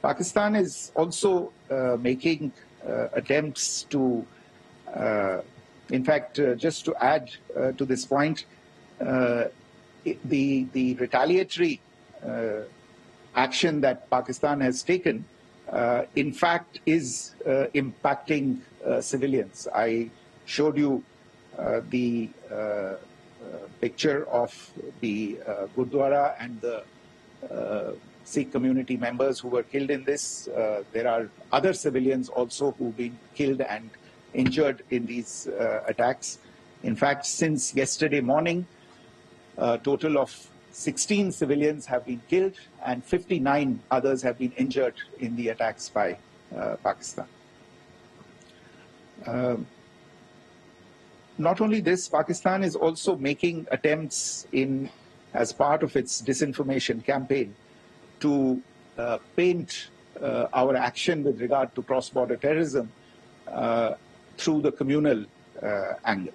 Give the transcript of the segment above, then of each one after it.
Pakistan is also making attempts to, in fact, just to add to this point, the retaliatory action that Pakistan has taken, in fact, is impacting civilians. I showed you the picture of the Gurdwara and the Sikh community members who were killed in this. There are other civilians also who've been killed and injured in these attacks. In fact, since yesterday morning, a total of 16 civilians have been killed and 59 others have been injured in the attacks by Pakistan. Not only this, Pakistan is also making attempts as part of its disinformation campaign to paint our action with regard to cross-border terrorism through the communal angle.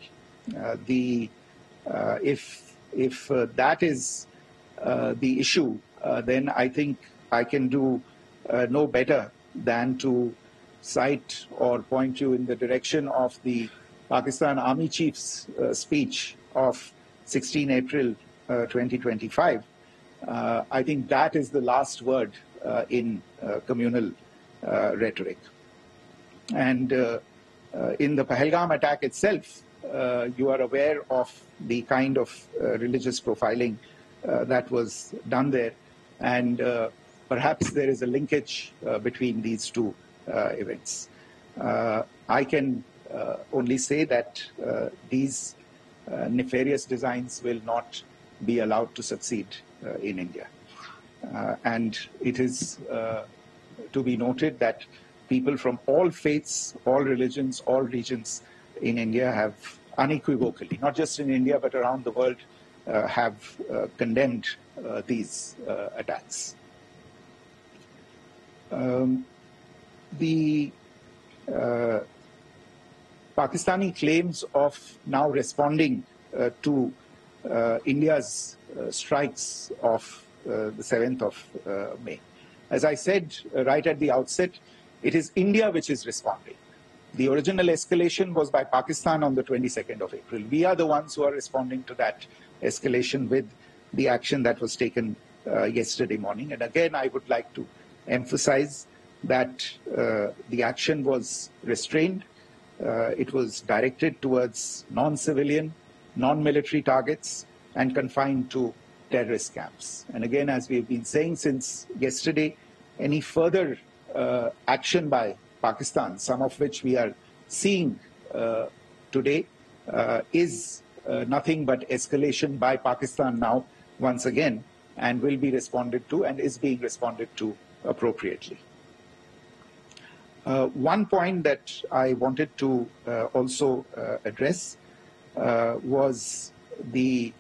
If that is the issue, then I think I can do no better than to cite or point you in the direction of the Pakistan Army Chief's speech of 16 April 2025. I think that is the last word in communal rhetoric. And in the Pahalgam attack itself, you are aware of the kind of religious profiling that was done there. And perhaps there is a linkage between these two events. I can only say that these nefarious designs will not be allowed to succeed in India. And it is to be noted that people from all faiths, all religions, all regions in India have unequivocally, not just in India but around the world, have condemned these attacks. The Pakistani claims of now responding to India's strikes of the 7th of May. As I said right at the outset, it is India which is responding. The original escalation was by Pakistan on the 22nd of April. We are the ones who are responding to that escalation with the action that was taken yesterday morning. And again, I would like to emphasize that the action was restrained. It was directed towards non-civilian, non-military targets and confined to terrorist camps. And again, as we have been saying since yesterday, any further action by Pakistan, some of which we are seeing today, is nothing but escalation by Pakistan now, once again, and will be responded to and is being responded to appropriately. One point that I wanted to also address was the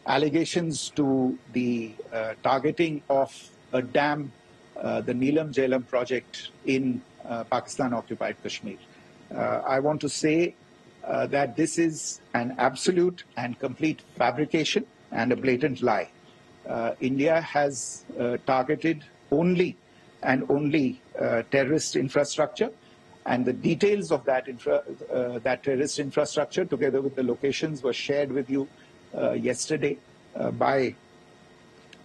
allegations to the targeting of a dam, the Neelam Jhelum project in Pakistan-occupied Kashmir. I want to say that this is an absolute and complete fabrication and a blatant lie. India has targeted only and only terrorist infrastructure, and the details of that terrorist infrastructure, together with the locations, were shared with you yesterday by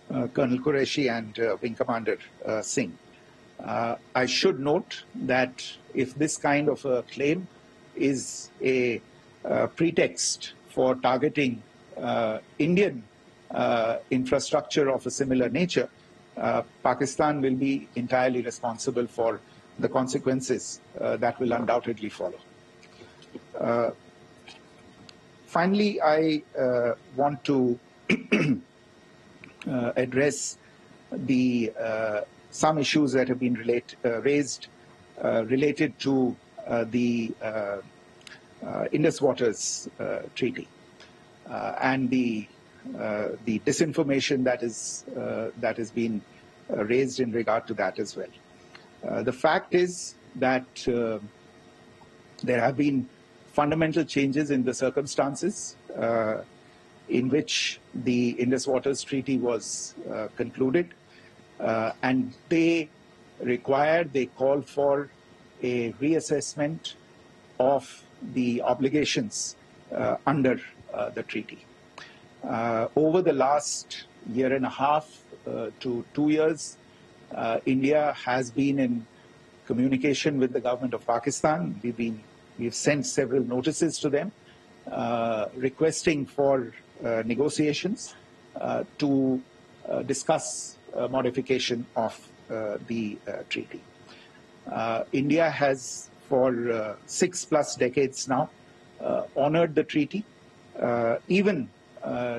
Colonel Qureshi and Wing Commander Singh. I should note that if this kind of a claim is a pretext for targeting Indian infrastructure of a similar nature, Pakistan will be entirely responsible for the consequences that will undoubtedly follow. Finally, I want to address some issues that have been raised related to the Indus Waters Treaty and the disinformation that has been raised in regard to that as well. The fact is that there have been fundamental changes in the circumstances in which the Indus Waters Treaty was concluded, and they require, they call for a reassessment of the obligations under the treaty. Over the last year and a half to 2 years, India has been in communication with the government of Pakistan. We've sent several notices to them requesting for negotiations to discuss modification of the treaty. India has for 6+ decades now honored the treaty, even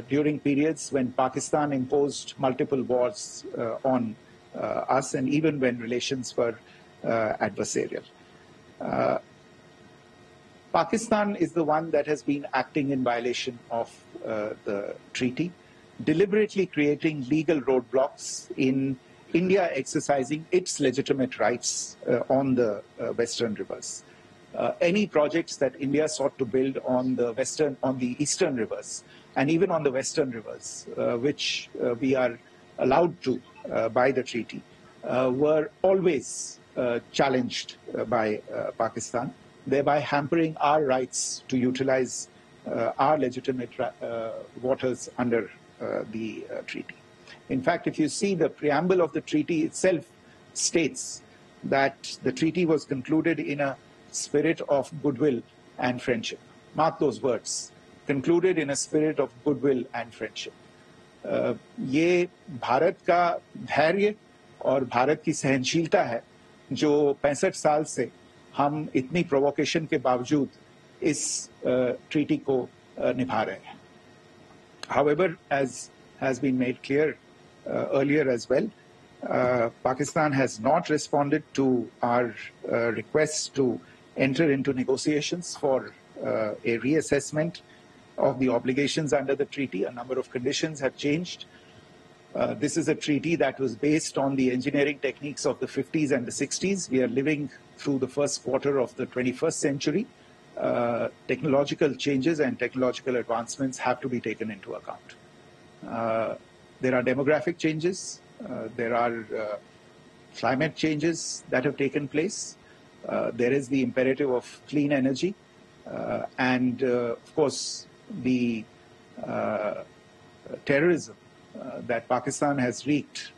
during periods when Pakistan imposed multiple wars on us, and even when relations were adversarial. Pakistan is the one that has been acting in violation of the treaty, deliberately creating legal roadblocks in India exercising its legitimate rights on the Western rivers. Any projects that India sought to build on the Eastern rivers, and even on the Western rivers, which we are allowed to by the treaty, were always challenged by Pakistan, thereby hampering our rights to utilize our legitimate waters under the treaty. In fact, if you see, the preamble of the treaty itself states that the treaty was concluded in a spirit of goodwill and friendship. Mark those words, concluded in a spirit of goodwill and friendship. ये भारत का धैर्य और भारत की सहनशीलता है जो 65 साल से हम इतनी प्रोवोकेशन के बावजूद इस ट्रीटी को निभा रहे हैं. However, as has been made clear earlier as well, Pakistan has not responded to our requests to enter into negotiations for a reassessment of the obligations under the treaty. A number of conditions have changed. This is a treaty that was based on the engineering techniques of the 50s and the 60s. We are living through the first quarter of the 21st century. Technological changes and technological advancements have to be taken into account. There are demographic changes. There are climate changes that have taken place. There is the imperative of clean energy. And of course, the terrorism that Pakistan has wreaked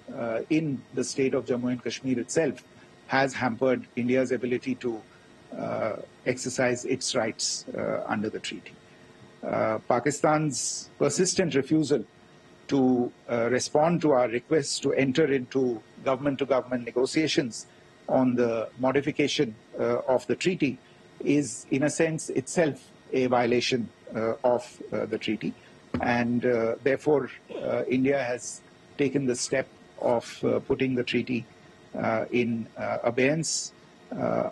in the state of Jammu and Kashmir itself has hampered India's ability to exercise its rights under the treaty. Pakistan's persistent refusal to respond to our requests to enter into government-to-government negotiations on the modification of the treaty is, in a sense, itself a violation of the treaty. And therefore, India has taken the step of putting the treaty in abeyance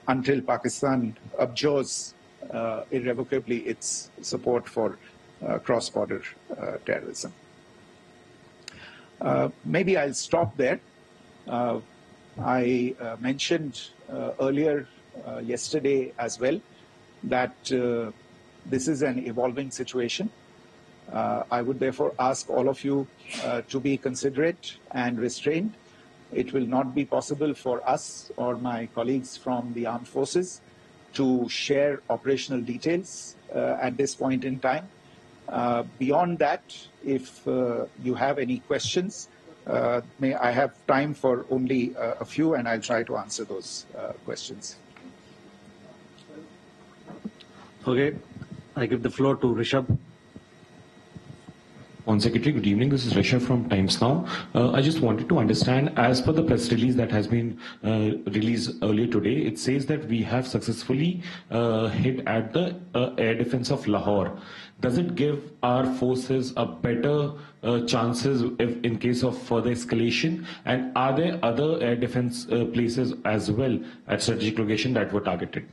until Pakistan abjures irrevocably its support for cross-border terrorism. Maybe I'll stop there. I mentioned earlier yesterday as well that this is an evolving situation. I would therefore ask all of you to be considerate and restrained. It will not be possible for us or my colleagues from the armed forces to share operational details at this point in time. Beyond that, if you have any questions, may I have time for only a few, and I'll try to answer those questions. Okay, I give the floor to Rishabh. Secretary, good evening. This is Rishabh from Times Now. I just wanted to understand, as per the press release that has been released earlier today, it says that we have successfully hit at the air defense of Lahore. Does it give our forces a better chances if in case of further escalation? And are there other air defense places as well at strategic location that were targeted?